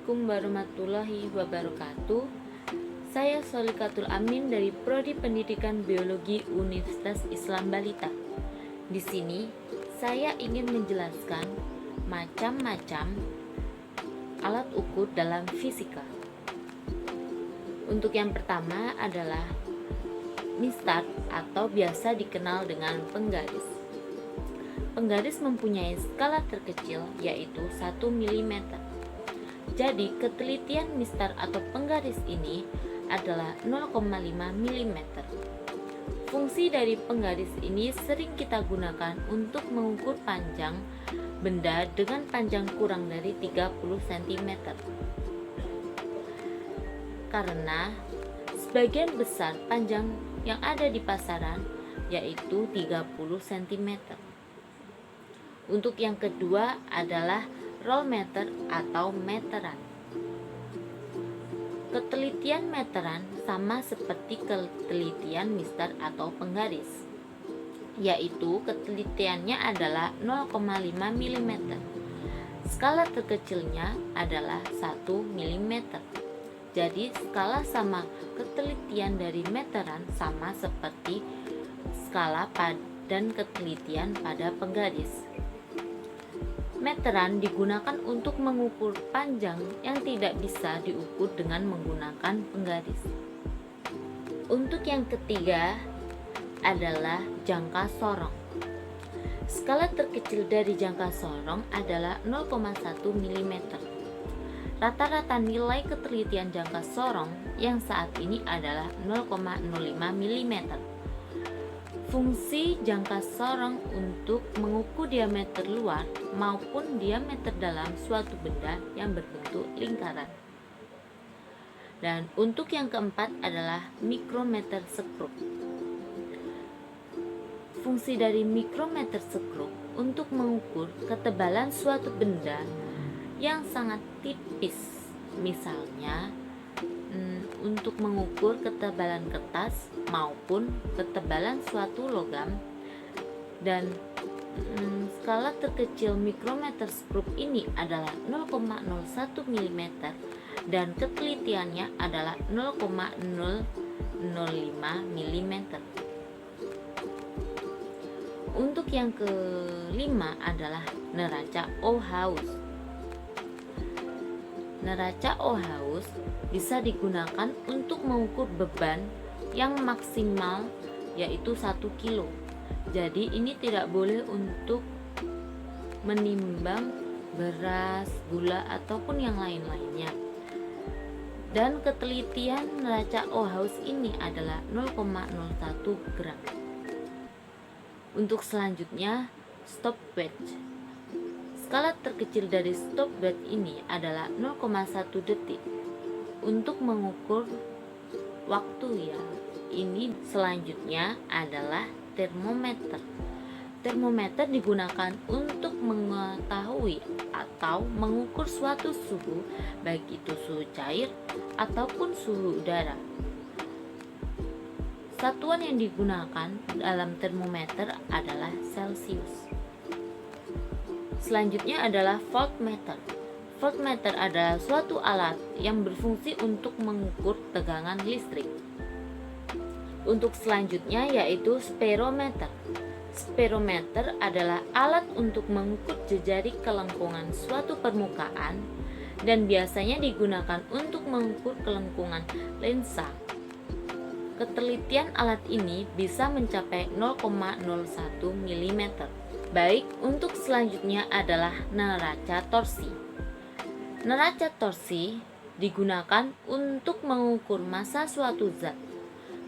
Assalamualaikum warahmatullahi wabarakatuh. Saya Solikatul Amin dari Prodi Pendidikan Biologi Universitas Islam Balita. Di sini saya ingin menjelaskan macam-macam alat ukur dalam fisika. Untuk yang pertama adalah mistar atau biasa dikenal dengan penggaris. Penggaris mempunyai skala terkecil yaitu 1 mm. Jadi ketelitian mistar atau penggaris ini adalah 0,5 mm. Fungsi dari penggaris ini sering kita gunakan untuk mengukur panjang benda dengan panjang kurang dari 30 cm. Karena sebagian besar panjang yang ada di pasaran yaitu 30 cm. Untuk yang kedua adalah rollmeter atau meteran. Ketelitian meteran sama seperti ketelitian mistar atau penggaris, yaitu ketelitiannya adalah 0,5 mm. Skala terkecilnya adalah 1 mm. Jadi skala sama ketelitian dari meteran sama seperti skala dan ketelitian pada penggaris. Meteran digunakan untuk mengukur panjang yang tidak bisa diukur dengan menggunakan penggaris. Untuk yang ketiga adalah jangka sorong. Skala terkecil dari jangka sorong adalah 0,1 mm. Rata-rata nilai ketelitian jangka sorong yang saat ini adalah 0,05 mm. Fungsi jangka sorong untuk mengukur diameter luar maupun diameter dalam suatu benda yang berbentuk lingkaran. Dan untuk yang keempat adalah mikrometer sekrup. Fungsi dari mikrometer sekrup untuk mengukur ketebalan suatu benda yang sangat tipis, misalnya untuk mengukur ketebalan kertas maupun ketebalan suatu logam. Dan skala terkecil mikrometer sekrup ini adalah 0,01 mm dan ketelitiannya adalah 0,005 mm. Untuk yang kelima adalah neraca Ohms. Neraca Ohms bisa digunakan untuk mengukur beban yang maksimal yaitu 1 kilo. Jadi ini tidak boleh untuk menimbang beras, gula ataupun yang lain-lainnya. Dan ketelitian neraca Ohms ini adalah 0,01 gram. Untuk selanjutnya stopwatch. Skala terkecil dari stopwatch ini adalah 0,1 detik untuk mengukur waktu ya. Ini selanjutnya adalah termometer. Termometer digunakan untuk mengetahui atau mengukur suatu suhu, baik itu suhu cair ataupun suhu udara. Satuan yang digunakan dalam termometer adalah Celcius. Selanjutnya adalah voltmeter. Voltmeter adalah suatu alat yang berfungsi untuk mengukur tegangan listrik. Untuk selanjutnya yaitu spirometer. Spirometer adalah alat untuk mengukur jejari kelengkungan suatu permukaan dan biasanya digunakan untuk mengukur kelengkungan lensa. Ketelitian alat ini bisa mencapai 0,01 mm. Baik, untuk selanjutnya adalah neraca torsi. Neraca torsi digunakan untuk mengukur massa suatu zat.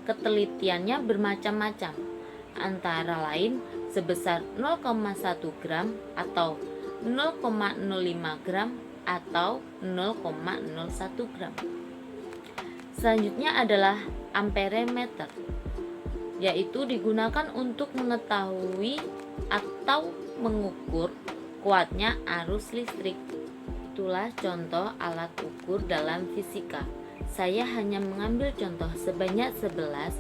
Ketelitiannya bermacam-macam, antara lain sebesar 0,1 gram atau 0,05 gram atau 0,01 gram. Selanjutnya adalah amperemeter, yaitu digunakan untuk mengetahui atau mengukur kuatnya arus listrik. Itulah contoh alat ukur dalam fisika. Saya hanya mengambil contoh sebanyak 11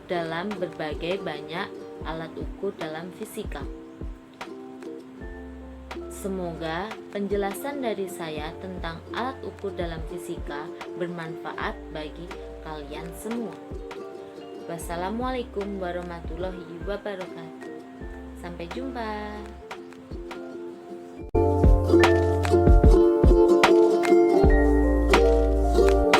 dalam berbagai banyak alat ukur dalam fisika. Semoga penjelasan dari saya tentang alat ukur dalam fisika bermanfaat bagi kalian semua. Wassalamualaikum warahmatullahi wabarakatuh. Sampai jumpa.